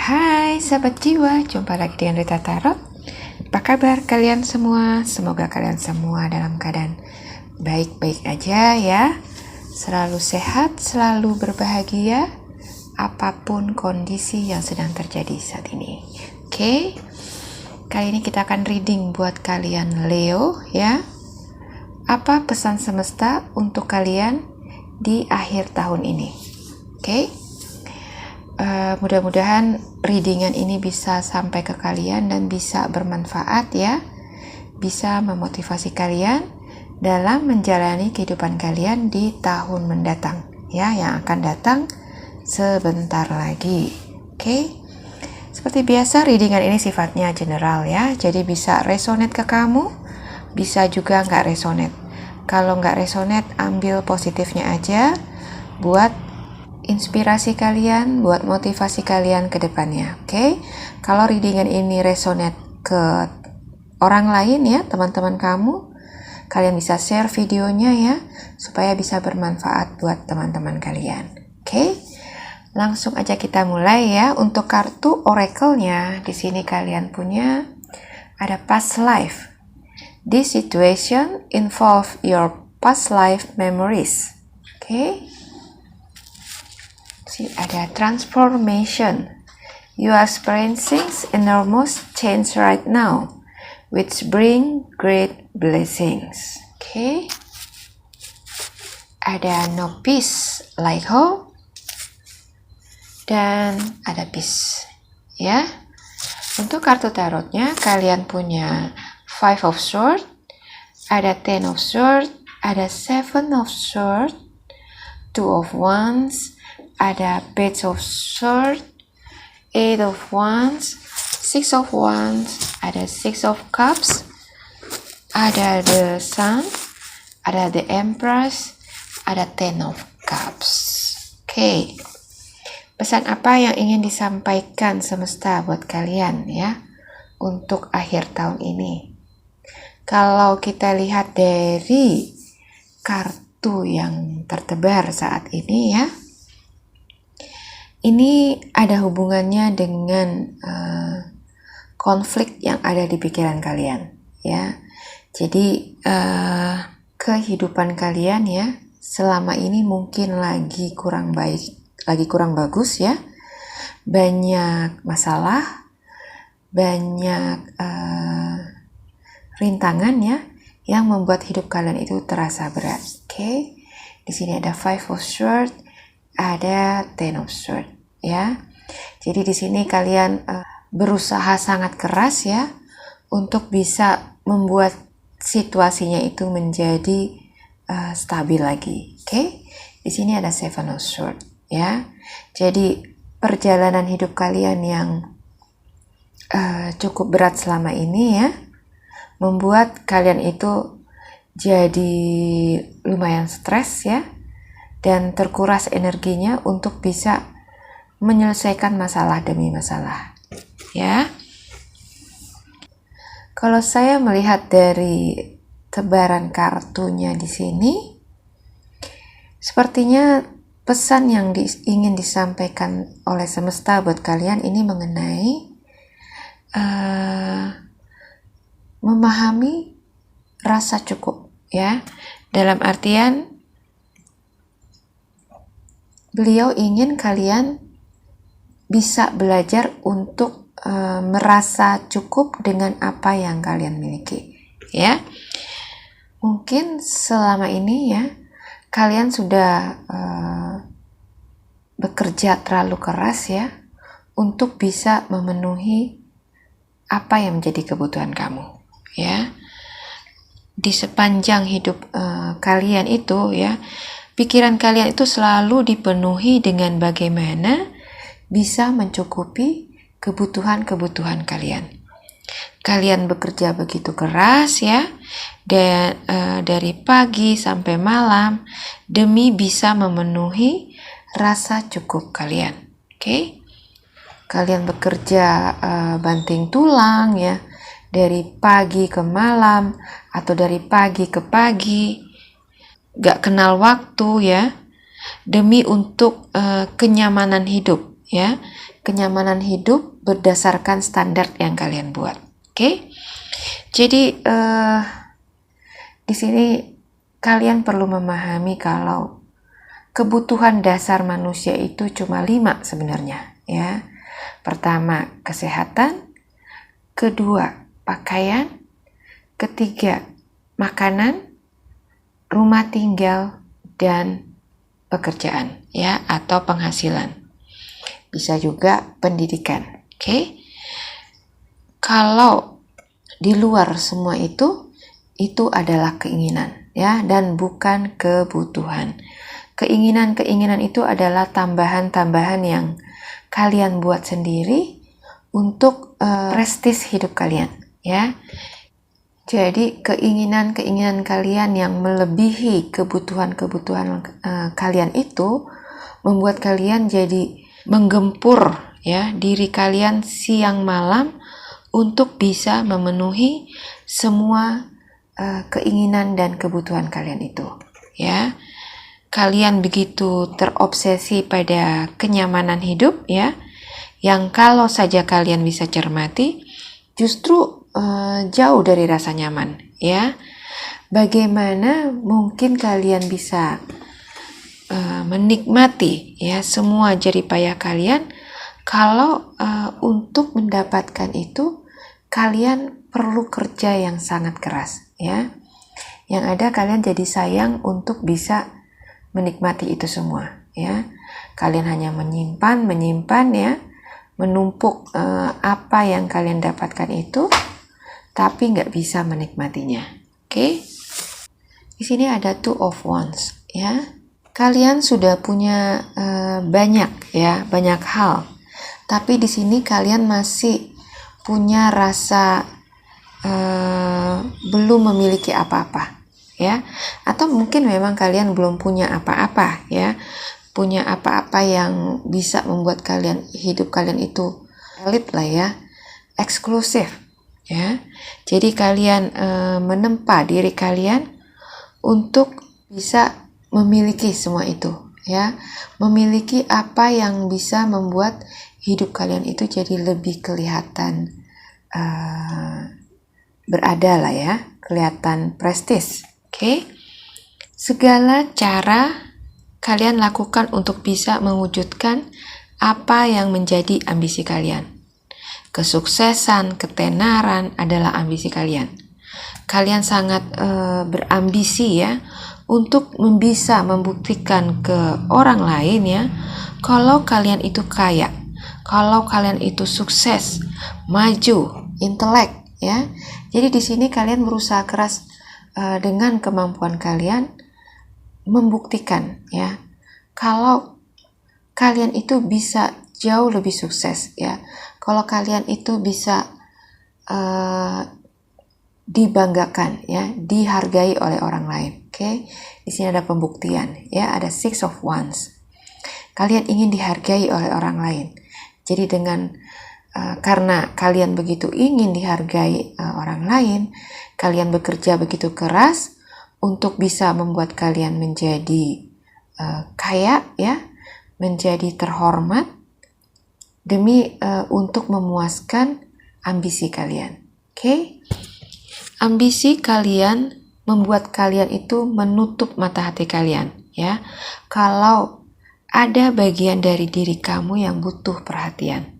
Hai sahabat jiwa, jumpa lagi dengan Rita Tarot. Apa kabar kalian semua? Semoga kalian semua dalam keadaan baik-baik aja ya. Selalu sehat, selalu berbahagia apapun kondisi yang sedang terjadi saat ini. Oke. Kali ini kita akan reading buat kalian Leo ya. Apa pesan semesta untuk kalian di akhir tahun ini? Oke. Mudah-mudahan readingan ini bisa sampai ke kalian dan bisa bermanfaat ya, bisa memotivasi kalian dalam menjalani kehidupan kalian di tahun mendatang ya, yang akan datang sebentar lagi. Oke. Seperti biasa readingan ini sifatnya general ya, jadi bisa resonate ke kamu, bisa juga nggak resonate. Kalau nggak resonate, ambil positifnya aja buat inspirasi kalian, buat motivasi kalian ke depannya. Oke. Kalau readingan ini resonate ke orang lain ya, teman-teman kamu, kalian bisa share videonya ya, supaya bisa bermanfaat buat teman-teman kalian. Oke. Langsung aja kita mulai ya. Untuk kartu oracle-nya, di sini kalian punya ada past life. This situation involve your past life memories. Oke. Ada transformation. You are experiencing enormous change right now, which bring great blessings. Okay. Ada no peace like hope, dan ada peace. Ya. Untuk kartu tarotnya kalian punya Five of Swords, ada Ten of Swords, ada Seven of Swords, Two of Wands, ada Page of Swords, Eight of Wands, Six of Wands, ada Six of Cups, ada The Sun, ada The Empress, ada Ten of Cups. Oke. Pesan apa yang ingin disampaikan semesta buat kalian ya untuk akhir tahun ini? Kalau kita lihat dari kartu yang tertebar saat ini ya, ini ada hubungannya dengan konflik yang ada di pikiran kalian ya. Jadi kehidupan kalian ya selama ini mungkin lagi kurang baik, lagi kurang bagus ya. Banyak masalah, banyak rintangan ya yang membuat hidup kalian itu terasa berat. Oke. Di sini ada Five of Swords, ada Ten of Swords ya. Jadi di sini kalian berusaha sangat keras ya untuk bisa membuat situasinya itu menjadi stabil lagi. Oke. Di sini ada Seven of Swords ya. Jadi perjalanan hidup kalian yang cukup berat selama ini ya membuat kalian itu jadi lumayan stres ya, dan terkuras energinya untuk bisa menyelesaikan masalah demi masalah ya. Kalau saya melihat dari tebaran kartunya di sini, sepertinya pesan yang ingin disampaikan oleh semesta buat kalian ini mengenai memahami rasa cukup ya, dalam artian beliau ingin kalian bisa belajar untuk merasa cukup dengan apa yang kalian miliki ya. Mungkin selama ini ya kalian sudah bekerja terlalu keras ya untuk bisa memenuhi apa yang menjadi kebutuhan kamu ya. Di sepanjang hidup kalian itu ya, pikiran kalian itu selalu dipenuhi dengan bagaimana bisa mencukupi kebutuhan-kebutuhan kalian. Kalian bekerja begitu keras ya, dan dari pagi sampai malam demi bisa memenuhi rasa cukup kalian. Oke? Kalian bekerja banting tulang ya, dari pagi ke malam atau dari pagi ke pagi, gak kenal waktu ya, demi untuk kenyamanan hidup ya. kenyamanan hidup berdasarkan standar yang kalian buat. Oke? Jadi di sini kalian perlu memahami kalau kebutuhan dasar manusia itu cuma 5 sebenarnya, ya. Pertama, kesehatan, kedua, pakaian, ketiga, makanan, rumah tinggal, dan pekerjaan, ya, atau penghasilan. Bisa juga pendidikan. Oke? Kalau di luar semua itu adalah keinginan, ya, dan bukan kebutuhan. Keinginan-keinginan itu adalah tambahan-tambahan yang kalian buat sendiri untuk prestis hidup kalian, ya. Jadi keinginan-keinginan kalian yang melebihi kebutuhan-kebutuhan kalian itu membuat kalian jadi menggempur, ya, diri kalian siang malam untuk bisa memenuhi semua keinginan dan kebutuhan kalian itu, ya. Kalian begitu terobsesi pada kenyamanan hidup, ya, yang kalau saja kalian bisa cermati justru jauh dari rasa nyaman, ya. Bagaimana mungkin kalian bisa menikmati, ya, semua jerih payah kalian kalau untuk mendapatkan itu kalian perlu kerja yang sangat keras, ya. Yang ada kalian jadi sayang untuk bisa menikmati itu semua, ya. Kalian hanya menyimpan, ya, menumpuk apa yang kalian dapatkan itu, tapi nggak bisa menikmatinya. Oke? Di sini ada 2 of Wands, ya. Kalian sudah punya banyak, ya, banyak hal. Tapi di sini kalian masih punya rasa belum memiliki apa-apa, ya. Atau mungkin memang kalian belum punya apa-apa, ya. Punya apa-apa yang bisa membuat hidup kalian itu elit lah, ya, eksklusif, ya. Jadi kalian menempa diri kalian untuk bisa memiliki semua itu, ya. Memiliki apa yang bisa membuat hidup kalian itu jadi lebih kelihatan berada lah, ya, kelihatan prestis. Oke? Segala cara kalian lakukan untuk bisa mewujudkan apa yang menjadi ambisi kalian. Kesuksesan, ketenaran adalah ambisi kalian. Kalian sangat berambisi, ya, untuk bisa membuktikan ke orang lain, ya, kalau kalian itu kaya, kalau kalian itu sukses, maju, intelek, ya. Jadi di sini kalian berusaha keras dengan kemampuan kalian membuktikan, ya, kalau kalian itu bisa jauh lebih sukses, ya. Kalau kalian itu bisa dibanggakan, ya, dihargai oleh orang lain. Oke? Di sini ada pembuktian, ya, ada 6 of Wands. Kalian ingin dihargai oleh orang lain. Jadi karena kalian begitu ingin dihargai orang lain, kalian bekerja begitu keras untuk bisa membuat kalian menjadi kaya, ya, menjadi terhormat demi untuk memuaskan ambisi kalian. Oke? Ambisi kalian membuat kalian itu menutup mata hati kalian, ya. Kalau ada bagian dari diri kamu yang butuh perhatian,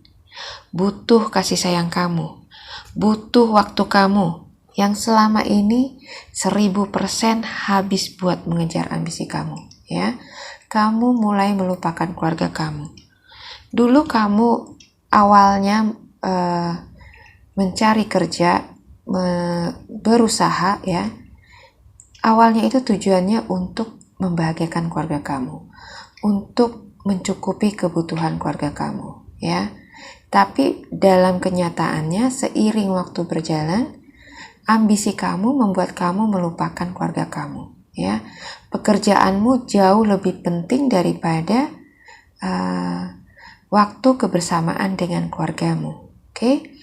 butuh kasih sayang kamu, butuh waktu kamu yang selama ini 1000% habis buat mengejar ambisi kamu, ya. Kamu mulai melupakan keluarga kamu. Dulu kamu awalnya mencari kerja, berusaha, ya. Awalnya itu tujuannya untuk membahagiakan keluarga kamu, untuk mencukupi kebutuhan keluarga kamu, ya. Tapi dalam kenyataannya seiring waktu berjalan, ambisi kamu membuat kamu melupakan keluarga kamu, ya. Pekerjaanmu jauh lebih penting daripada waktu kebersamaan dengan keluargamu. Oke?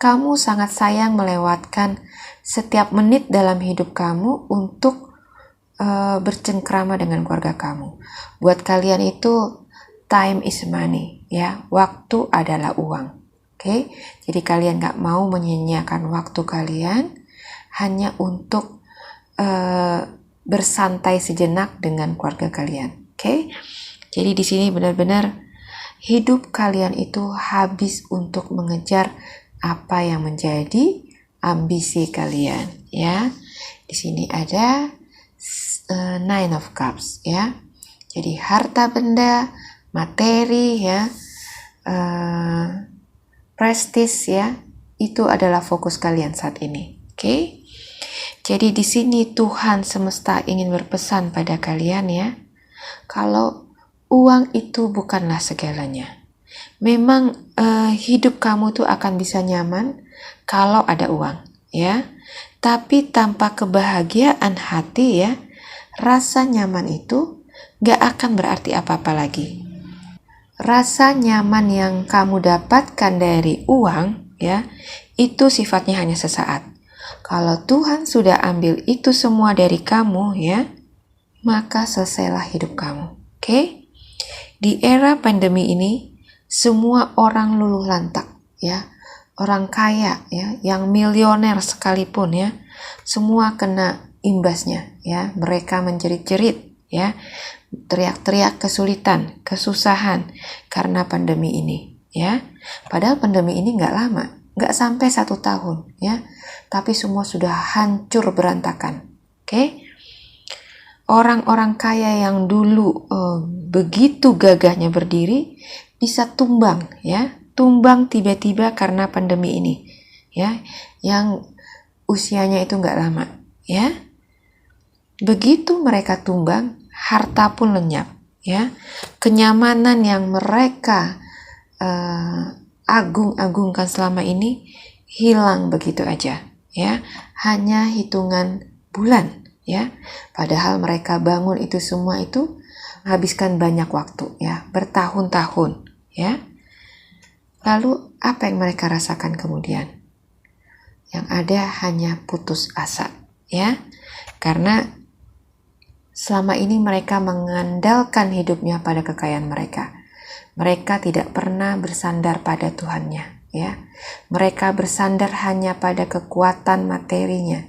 Kamu sangat sayang melewatkan setiap menit dalam hidup kamu untuk bercengkrama dengan keluarga kamu. Buat kalian itu time is money, ya. Waktu adalah uang. Oke, jadi kalian gak mau menyia-nyiakan waktu kalian hanya untuk bersantai sejenak dengan keluarga kalian. Oke, jadi di sini benar-benar hidup kalian itu habis untuk mengejar apa yang menjadi ambisi kalian, ya. Di sini ada Nine of Cups, ya. Jadi harta benda, materi, ya, prestis, ya, itu adalah fokus kalian saat ini. Oke. Jadi di sini Tuhan semesta ingin berpesan pada kalian, ya, kalau uang itu bukanlah segalanya. Memang hidup kamu tuh akan bisa nyaman kalau ada uang, ya. Tapi tanpa kebahagiaan hati, ya, rasa nyaman itu gak akan berarti apa-apa lagi. Rasa nyaman yang kamu dapatkan dari uang, ya, itu sifatnya hanya sesaat. Kalau Tuhan sudah ambil itu semua dari kamu, ya, maka selesailah hidup kamu. Oke? Di era pandemi ini, semua orang luluh lantak, ya. Orang kaya, ya, yang milioner sekalipun, ya, semua kena imbasnya, ya. Mereka menjerit-jerit, ya, teriak-teriak kesulitan, kesusahan karena pandemi ini, ya. Padahal pandemi ini nggak lama, nggak sampai 1 tahun, ya, tapi semua sudah hancur berantakan. Oke? Orang-orang kaya yang dulu begitu gagahnya berdiri bisa tumbang, ya, tumbang tiba-tiba karena pandemi ini, ya, yang usianya itu nggak lama, ya. Begitu mereka tumbang, harta pun lenyap, ya. Kenyamanan yang mereka agung-agungkan selama ini hilang begitu aja, ya. Hanya hitungan bulan, ya. Padahal mereka bangun itu semua itu menghabiskan banyak waktu, ya, bertahun-tahun, ya. Lalu apa yang mereka rasakan kemudian? Yang ada hanya putus asa, ya. Karena selama ini mereka mengandalkan hidupnya pada kekayaan mereka. Mereka tidak pernah bersandar pada Tuhannya, ya. Mereka bersandar hanya pada kekuatan materinya.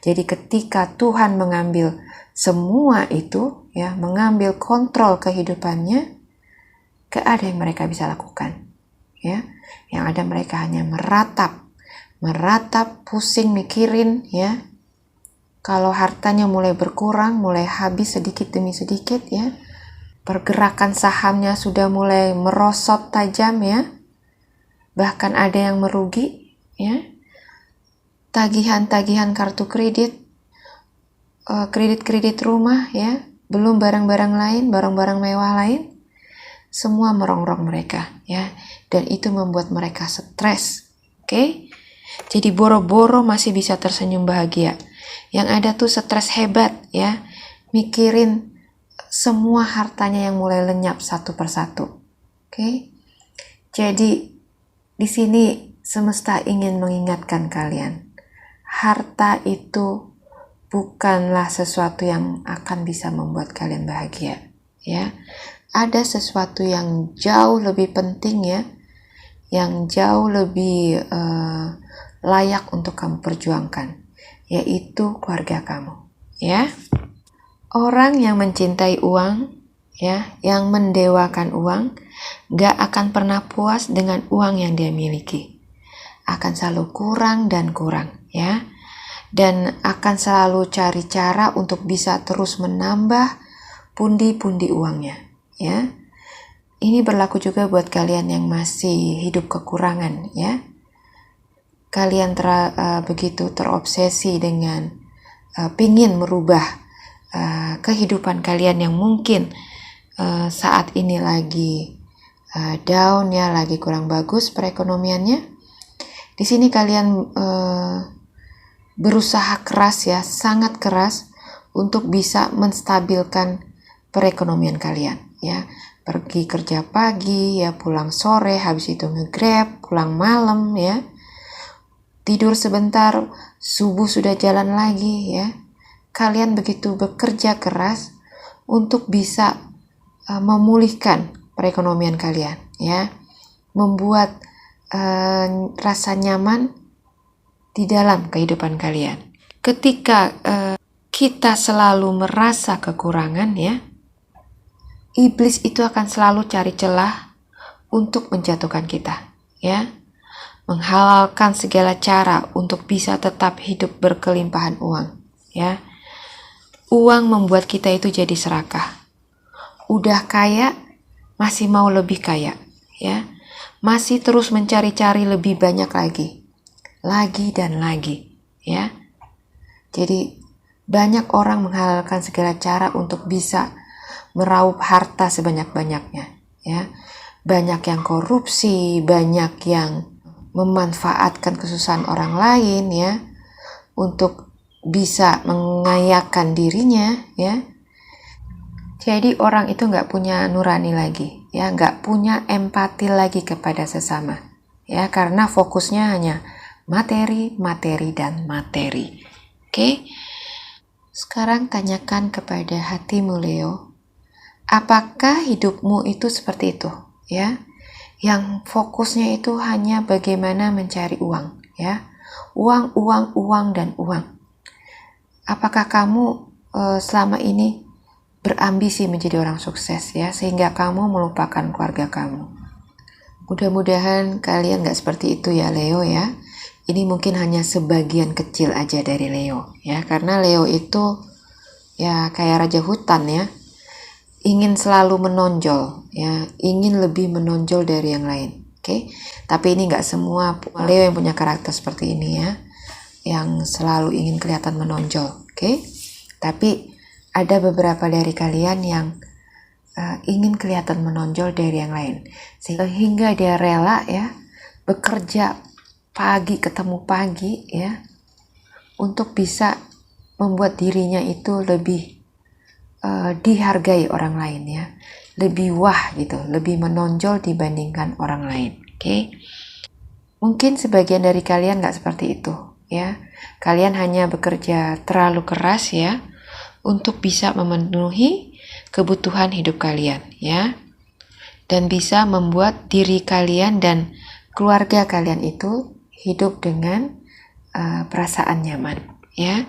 Jadi ketika Tuhan mengambil semua itu, ya, mengambil kontrol kehidupannya, gak ada yang mereka bisa lakukan, ya. Yang ada mereka hanya meratap, pusing mikirin, ya. Kalau hartanya mulai berkurang, mulai habis sedikit demi sedikit, ya. Pergerakan sahamnya sudah mulai merosot tajam, ya. Bahkan ada yang merugi, ya. Tagihan-tagihan kartu kredit, kredit rumah, ya, belum barang-barang lain, barang-barang mewah lain, semua merongrong mereka, ya, dan itu membuat mereka stres. Oke? Jadi boro-boro masih bisa tersenyum bahagia. Yang ada tuh stres hebat, ya, mikirin semua hartanya yang mulai lenyap satu persatu. Oke? Jadi di sini semesta ingin mengingatkan kalian, harta itu bukanlah sesuatu yang akan bisa membuat kalian bahagia, ya. Ada sesuatu yang jauh lebih penting, ya, yang jauh lebih layak untuk kamu perjuangkan, yaitu keluarga kamu, ya. Orang yang mencintai uang, ya, yang mendewakan uang, gak akan pernah puas dengan uang yang dia miliki. Akan selalu kurang dan kurang, ya. Dan akan selalu cari cara untuk bisa terus menambah pundi-pundi uangnya, ya. Ini berlaku juga buat kalian yang masih hidup kekurangan, ya. Kalian begitu terobsesi dengan pingin merubah kehidupan kalian yang mungkin saat ini lagi down, ya, lagi kurang bagus perekonomiannya. Di sini kalian berusaha keras, ya, sangat keras untuk bisa menstabilkan perekonomian kalian, ya. Pergi kerja pagi, ya, pulang sore, habis itu nge-grab, pulang malam, ya. Tidur sebentar, subuh sudah jalan lagi, ya. Kalian begitu bekerja keras untuk bisa memulihkan perekonomian kalian, ya. Membuat rasa nyaman di dalam kehidupan kalian. Ketika kita selalu merasa kekurangan, ya, iblis itu akan selalu cari celah untuk menjatuhkan kita, ya. Menghalalkan segala cara untuk bisa tetap hidup berkelimpahan uang, ya. Uang membuat kita itu jadi serakah. Udah kaya, masih mau lebih kaya, ya. Masih terus mencari-cari lebih banyak lagi dan lagi, ya. Jadi banyak orang menghalalkan segala cara untuk bisa meraup harta sebanyak-banyaknya, ya. Banyak yang korupsi, banyak yang memanfaatkan kesusahan orang lain, ya, untuk bisa mengayakan dirinya, ya. Jadi orang itu nggak punya nurani lagi, ya, nggak punya empati lagi kepada sesama, ya, karena fokusnya hanya materi, materi, dan materi. Oke? Sekarang tanyakan kepada hatimu, Leo, apakah hidupmu itu seperti itu, ya? Yang fokusnya itu hanya bagaimana mencari uang, ya, uang, dan uang. Apakah kamu selama ini berambisi menjadi orang sukses, ya, sehingga kamu melupakan keluarga kamu? Mudah-mudahan kalian gak seperti itu, ya, Leo, ya. Ini mungkin hanya sebagian kecil aja dari Leo, ya, karena Leo itu ya kayak raja hutan, ya, ingin selalu menonjol, ya, ingin lebih menonjol dari yang lain. Oke? Tapi ini gak semua Leo yang punya karakter seperti ini, ya, yang selalu ingin kelihatan menonjol. Oke? Tapi ada beberapa dari kalian yang ingin kelihatan menonjol dari yang lain, sehingga dia rela, ya, bekerja pagi ketemu pagi, ya, untuk bisa membuat dirinya itu lebih dihargai orang lain, ya, lebih wah gitu, lebih menonjol dibandingkan orang lain. Oke? Mungkin sebagian dari kalian nggak seperti itu, ya. Kalian hanya bekerja terlalu keras, ya, untuk bisa memenuhi kebutuhan hidup kalian, ya, dan bisa membuat diri kalian dan keluarga kalian itu hidup dengan perasaan nyaman, ya.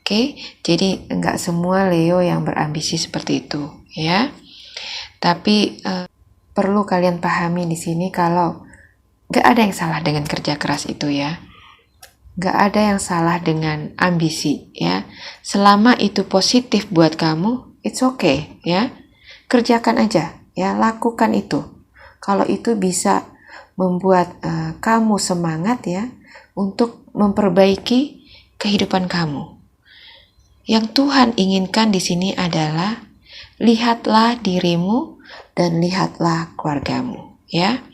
Oke, jadi enggak semua Leo yang berambisi seperti itu, ya. Tapi perlu kalian pahami di sini kalau enggak ada yang salah dengan kerja keras itu, ya. Enggak ada yang salah dengan ambisi, ya. Selama itu positif buat kamu, it's okay, ya. Kerjakan aja, ya, lakukan itu. Kalau itu bisa membuat kamu semangat, ya, untuk memperbaiki kehidupan kamu. Yang Tuhan inginkan di sini adalah lihatlah dirimu dan lihatlah keluargamu, ya.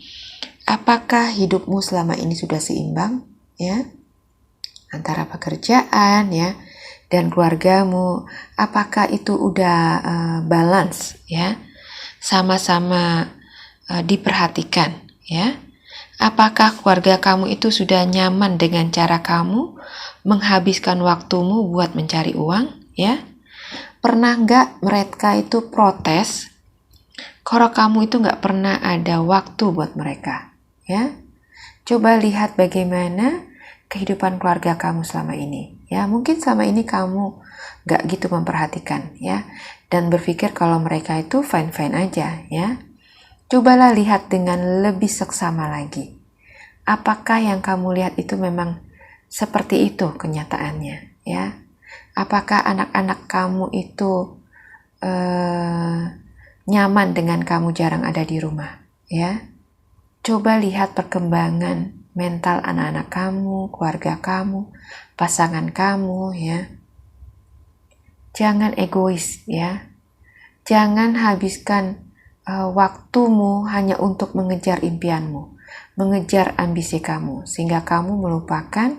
Apakah hidupmu selama ini sudah seimbang, ya, antara pekerjaan, ya, dan keluargamu? Apakah itu udah balance, ya, sama-sama diperhatikan, ya? Apakah keluarga kamu itu sudah nyaman dengan cara kamu menghabiskan waktumu buat mencari uang, ya? Pernah nggak mereka itu protes kalau kamu itu nggak pernah ada waktu buat mereka, ya? Coba lihat bagaimana kehidupan keluarga kamu selama ini, ya. Mungkin selama ini kamu nggak gitu memperhatikan, ya, dan berpikir kalau mereka itu fine-fine aja, ya. Cobalah lihat dengan lebih seksama lagi. Apakah yang kamu lihat itu memang seperti itu kenyataannya, ya? Apakah anak-anak kamu itu nyaman dengan kamu jarang ada di rumah, ya? Coba lihat perkembangan mental anak-anak kamu, keluarga kamu, pasangan kamu, ya. Jangan egois, ya. Jangan habiskan waktumu hanya untuk mengejar impianmu, mengejar ambisi kamu, sehingga kamu melupakan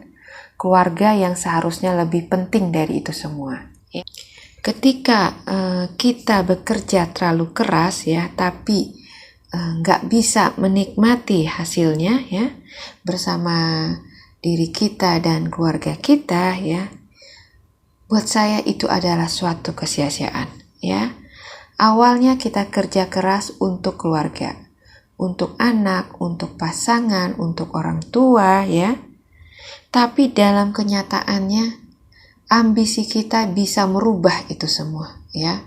keluarga yang seharusnya lebih penting dari itu semua. Ketika kita bekerja terlalu keras, ya, tapi nggak bisa menikmati hasilnya, ya, bersama diri kita dan keluarga kita, ya, buat saya itu adalah suatu kesia-siaan, ya. Awalnya kita kerja keras untuk keluarga, untuk anak, untuk pasangan, untuk orang tua ya. Tapi dalam kenyataannya ambisi kita bisa merubah itu semua ya.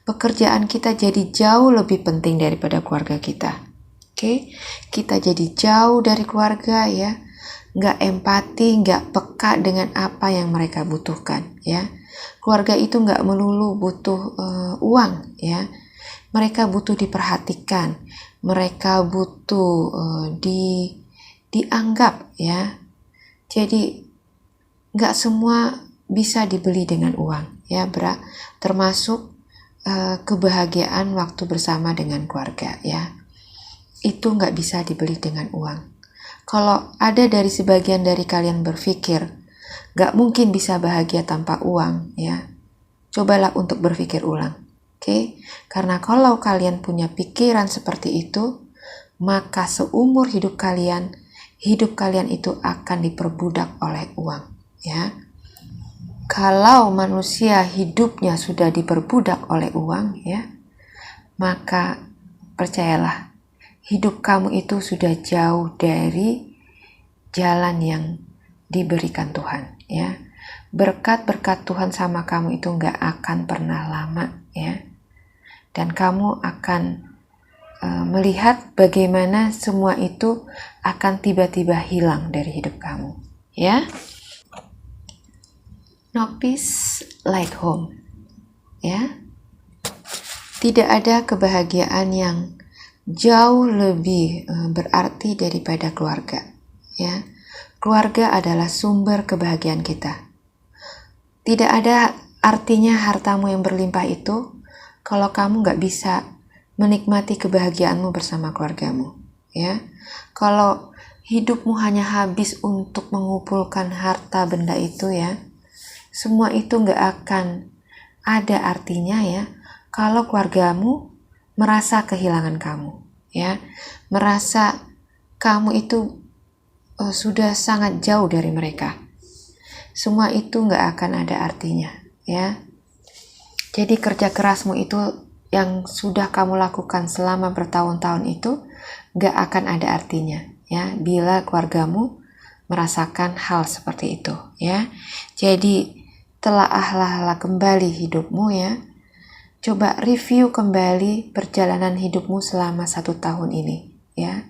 Pekerjaan kita jadi jauh lebih penting daripada keluarga kita. Oke, kita jadi jauh dari keluarga ya. Nggak empati, nggak peka dengan apa yang mereka butuhkan ya. Keluarga itu nggak melulu butuh uang ya. Mereka butuh diperhatikan, mereka butuh dianggap ya. Jadi nggak semua bisa dibeli dengan uang ya, termasuk kebahagiaan waktu bersama dengan keluarga ya. Itu nggak bisa dibeli dengan uang. Kalau ada dari sebagian dari kalian berpikir gak mungkin bisa bahagia tanpa uang ya, cobalah untuk berpikir ulang. Oke? Karena kalau kalian punya pikiran seperti itu, maka seumur hidup kalian itu akan diperbudak oleh uang ya. Kalau manusia hidupnya sudah diperbudak oleh uang ya, maka percayalah, hidup kamu itu sudah jauh dari jalan yang diberikan Tuhan ya. Berkat-berkat Tuhan sama kamu itu gak akan pernah lama ya. Dan kamu akan melihat bagaimana semua itu akan tiba-tiba hilang dari hidup kamu ya. No peace like home ya. Tidak ada kebahagiaan yang jauh lebih berarti daripada keluarga ya. Keluarga adalah sumber kebahagiaan kita. Tidak ada artinya hartamu yang berlimpah itu kalau kamu gak bisa menikmati kebahagiaanmu bersama keluargamu ya. Kalau hidupmu hanya habis untuk mengumpulkan harta benda itu ya, semua itu gak akan ada artinya ya kalau keluargamu merasa kehilangan kamu ya, merasa kamu itu sudah sangat jauh dari mereka. Semua itu nggak akan ada artinya ya. Jadi kerja kerasmu itu yang sudah kamu lakukan selama bertahun-tahun itu nggak akan ada artinya ya bila keluargamu merasakan hal seperti itu ya. Jadi telaahlah kembali hidupmu ya. Coba review kembali perjalanan hidupmu selama 1 tahun ini ya.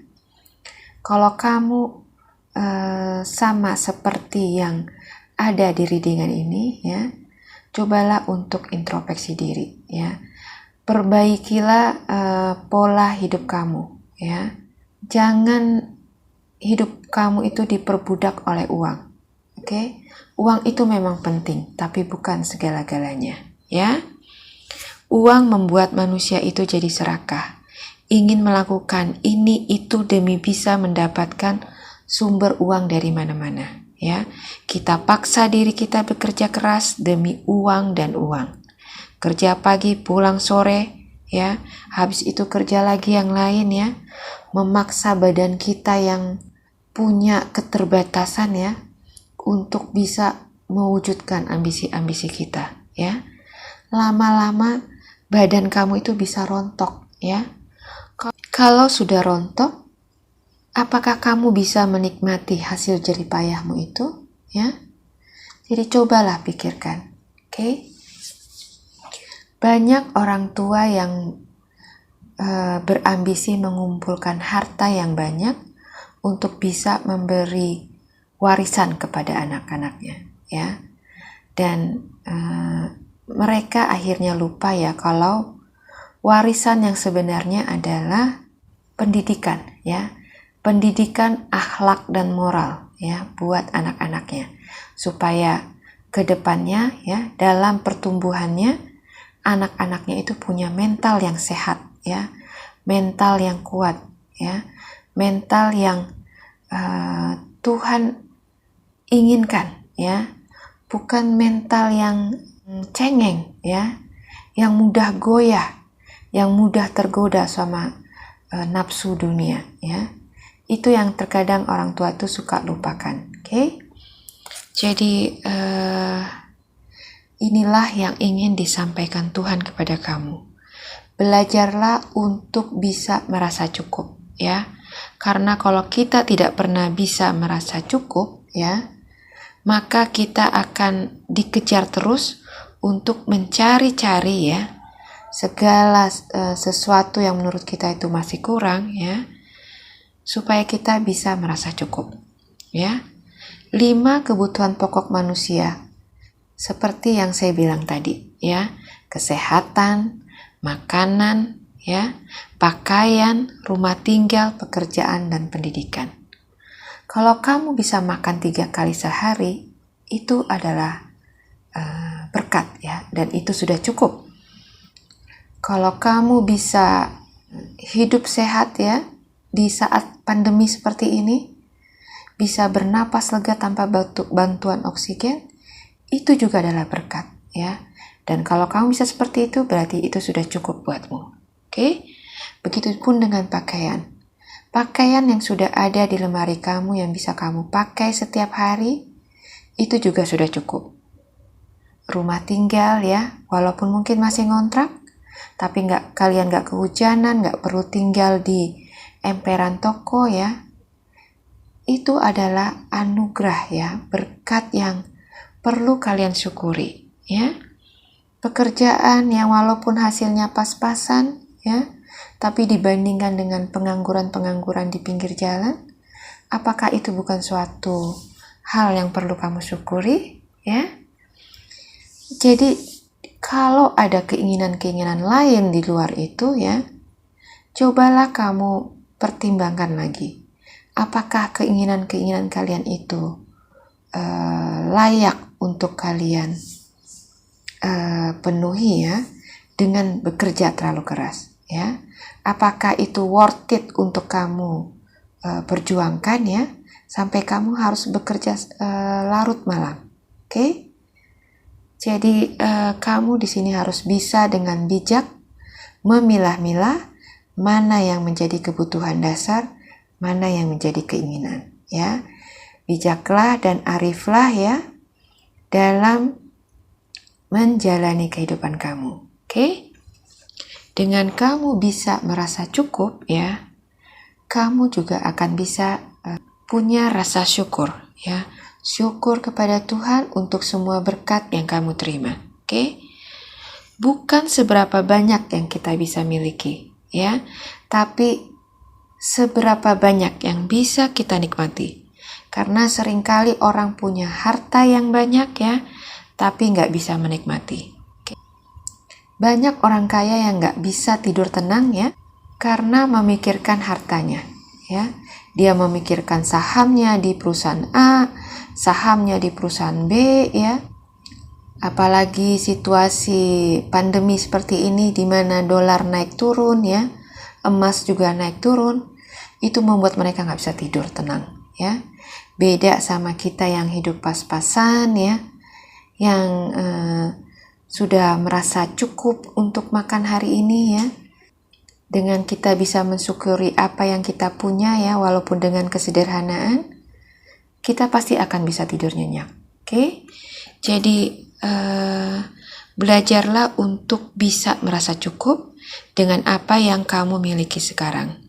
Kalau kamu sama seperti yang ada di readingan ini ya, cobalah untuk introspeksi diri ya. Perbaikilah pola hidup kamu ya. Jangan hidup kamu itu diperbudak oleh uang. Oke? Uang itu memang penting, tapi bukan segala-galanya ya. Uang membuat manusia itu jadi serakah, ingin melakukan ini itu demi bisa mendapatkan sumber uang dari mana-mana ya. Kita paksa diri kita bekerja keras demi uang dan uang. Kerja pagi pulang sore ya, habis itu kerja lagi yang lain ya. Memaksa badan kita yang punya keterbatasan ya untuk bisa mewujudkan ambisi-ambisi kita ya. Lama-lama badan kamu itu bisa rontok ya. Kalau sudah rontok, apakah kamu bisa menikmati hasil jerih payahmu itu ya? Jadi cobalah pikirkan. Oke? Banyak orang tua yang berambisi mengumpulkan harta yang banyak untuk bisa memberi warisan kepada anak-anaknya ya. Dan mereka akhirnya lupa ya kalau warisan yang sebenarnya adalah pendidikan ya, pendidikan akhlak dan moral ya buat anak-anaknya, supaya kedepannya ya dalam pertumbuhannya anak-anaknya itu punya mental yang sehat ya, mental yang kuat ya, mental yang Tuhan inginkan ya, bukan mental yang cengeng ya, yang mudah goyah, yang mudah tergoda sama nafsu dunia ya. Itu yang terkadang orang tua tuh suka lupakan. Oke? Jadi inilah yang ingin disampaikan Tuhan kepada kamu. belajarlah untuk bisa merasa cukup, ya. Karena kalau kita tidak pernah bisa merasa cukup, ya, maka kita akan dikejar terus untuk mencari-cari, ya, segala sesuatu yang menurut kita itu masih kurang, ya, supaya kita bisa merasa cukup, ya. 5 kebutuhan pokok manusia, seperti yang saya bilang tadi, ya, kesehatan, makanan, ya, pakaian, rumah tinggal, pekerjaan, dan pendidikan. Kalau kamu bisa makan 3 kali sehari, itu adalah berkat, ya, dan itu sudah cukup. Kalau kamu bisa hidup sehat, ya, di saat pandemi seperti ini, bisa bernapas lega tanpa bantuan oksigen, itu juga adalah berkat, ya. Dan kalau kamu bisa seperti itu, berarti itu sudah cukup buatmu. Oke? Begitupun dengan pakaian. Pakaian yang sudah ada di lemari kamu yang bisa kamu pakai setiap hari, itu juga sudah cukup. Rumah tinggal, ya, walaupun mungkin masih ngontrak, tapi kalian nggak kehujanan, nggak perlu tinggal di emperan toko, ya. Itu adalah anugerah, ya, berkat yang perlu kalian syukuri, ya. Pekerjaan yang walaupun hasilnya pas-pasan, ya, tapi dibandingkan dengan pengangguran-pengangguran di pinggir jalan, apakah itu bukan suatu hal yang perlu kamu syukuri, ya? Jadi kalau ada keinginan-keinginan lain di luar itu, ya, cobalah kamu pertimbangkan lagi. Apakah keinginan-keinginan kalian itu layak untuk kalian penuhi, ya, dengan bekerja terlalu keras, ya. Apakah itu worth it untuk kamu perjuangkan, ya, sampai kamu harus bekerja larut malam. Oke? Jadi kamu di sini harus bisa dengan bijak memilah-milah mana yang menjadi kebutuhan dasar, mana yang menjadi keinginan, ya. Bijaklah dan ariflah, ya, dalam menjalani kehidupan kamu. Oke? Dengan kamu bisa merasa cukup, ya, kamu juga akan bisa punya rasa syukur, ya. Syukur kepada Tuhan untuk semua berkat yang kamu terima. Oke? Bukan seberapa banyak yang kita bisa miliki, ya, tapi seberapa banyak yang bisa kita nikmati. Karena seringkali orang punya harta yang banyak, ya, tapi nggak bisa menikmati. Banyak orang kaya yang nggak bisa tidur tenang, ya, karena memikirkan hartanya, ya. Dia memikirkan sahamnya di perusahaan A, sahamnya di perusahaan B, ya. Apalagi situasi pandemi seperti ini di mana dolar naik turun, ya, emas juga naik turun, itu membuat mereka nggak bisa tidur tenang, ya. Beda sama kita yang hidup pas-pasan, ya, yang sudah merasa cukup untuk makan hari ini, ya. Dengan kita bisa mensyukuri apa yang kita punya, ya, walaupun dengan kesederhanaan, kita pasti akan bisa tidur nyenyak. Oke? Jadi belajarlah untuk bisa merasa cukup dengan apa yang kamu miliki sekarang.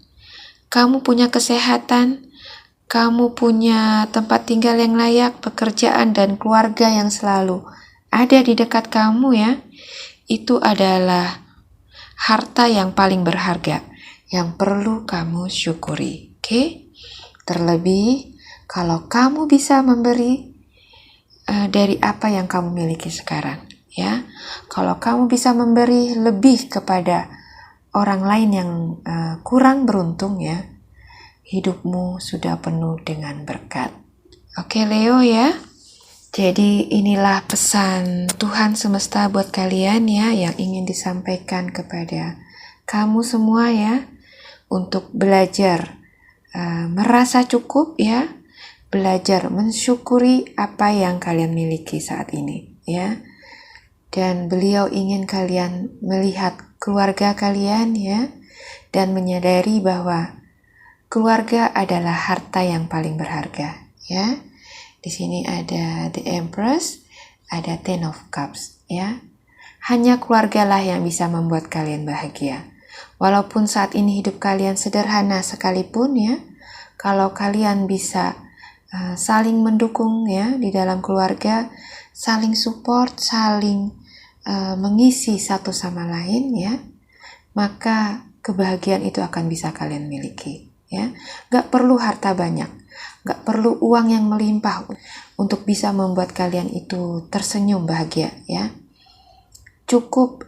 Kamu punya kesehatan, kamu punya tempat tinggal yang layak, pekerjaan dan keluarga yang selalu ada di dekat kamu, ya. Itu adalah harta yang paling berharga yang perlu kamu syukuri. Oke? Terlebih kalau kamu bisa memberi dari apa yang kamu miliki sekarang, ya. Kalau kamu bisa memberi lebih kepada orang lain yang kurang beruntung, ya, hidupmu sudah penuh dengan berkat. Oke, Leo, ya. Jadi inilah pesan Tuhan semesta buat kalian, ya, yang ingin disampaikan kepada kamu semua, ya, untuk belajar merasa cukup, ya, belajar mensyukuri apa yang kalian miliki saat ini, ya. Dan beliau ingin kalian melihat keluarga kalian, ya, dan menyadari bahwa keluarga adalah harta yang paling berharga, ya. Di sini ada The Empress, ada Ten of Cups, ya. Hanya keluargalah yang bisa membuat kalian bahagia. Walaupun saat ini hidup kalian sederhana sekalipun ya, kalau kalian bisa saling mendukung ya di dalam keluarga, saling support, saling mengisi satu sama lain ya, maka kebahagiaan itu akan bisa kalian miliki ya. Gak perlu harta banyak, gak perlu uang yang melimpah untuk bisa membuat kalian itu tersenyum bahagia ya. Cukup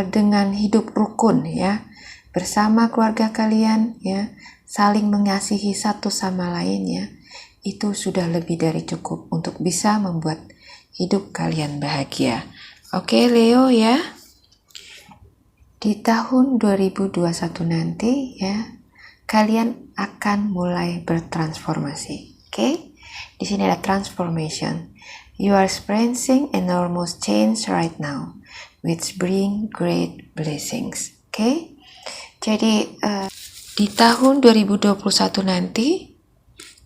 dengan hidup rukun ya, bersama keluarga kalian ya, saling mengasihi satu sama lain ya, itu sudah lebih dari cukup untuk bisa membuat hidup kalian bahagia. Oke Leo ya, di tahun 2021 nanti ya, kalian akan mulai bertransformasi. Oke, di sini ada transformation. You are experiencing enormous change right now, which bring great blessings. Oke, jadi di tahun 2021 nanti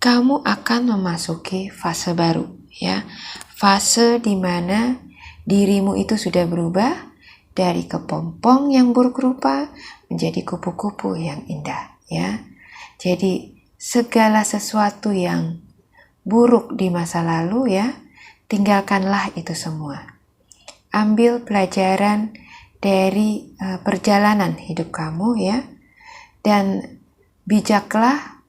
kamu akan memasuki fase baru ya, fase di mana dirimu itu sudah berubah dari kepompong yang buruk rupa menjadi kupu-kupu yang indah ya. Jadi segala sesuatu yang buruk di masa lalu ya, tinggalkanlah itu semua. Ambil pelajaran dari perjalanan hidup kamu ya, dan bijaklah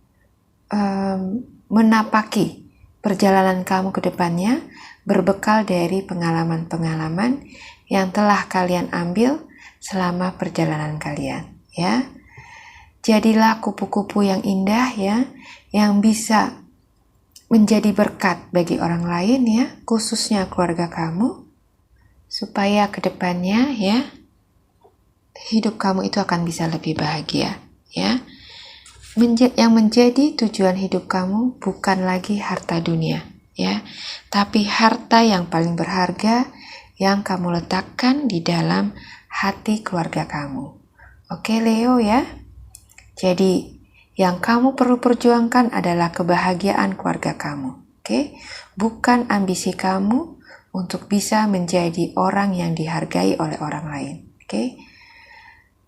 menapaki perjalanan kamu ke depannya berbekal dari pengalaman-pengalaman yang telah kalian ambil selama perjalanan kalian ya. Jadilah kupu-kupu yang indah ya, yang bisa menjadi berkat bagi orang lain ya, khususnya keluarga kamu, supaya kedepannya ya hidup kamu itu akan bisa lebih bahagia ya. Yang menjadi tujuan hidup kamu bukan lagi harta dunia ya, tapi harta yang paling berharga yang kamu letakkan di dalam hati keluarga kamu. Oke Leo ya, jadi yang kamu perlu perjuangkan adalah kebahagiaan keluarga kamu. Oke, bukan ambisi kamu untuk bisa menjadi orang yang dihargai oleh orang lain. Oke,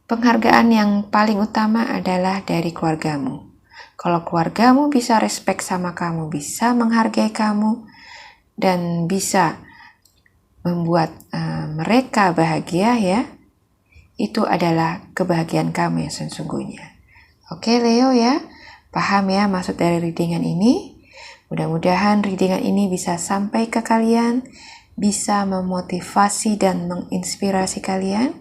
penghargaan yang paling utama adalah dari keluargamu. Kalau keluargamu bisa respect sama kamu, bisa menghargai kamu, dan bisa membuat mereka bahagia ya, itu adalah kebahagiaan kamu yang sesungguhnya. Oke Leo ya, paham ya maksud dari readingan ini? Mudah-mudahan readingan ini bisa sampai ke kalian, bisa memotivasi dan menginspirasi kalian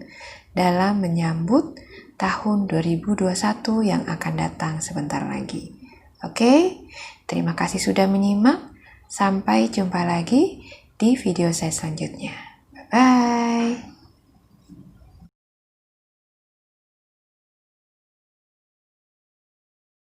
dalam menyambut tahun 2021 yang akan datang sebentar lagi. Oke, terima kasih sudah menyimak. Sampai jumpa lagi di video saya selanjutnya. Bye-bye.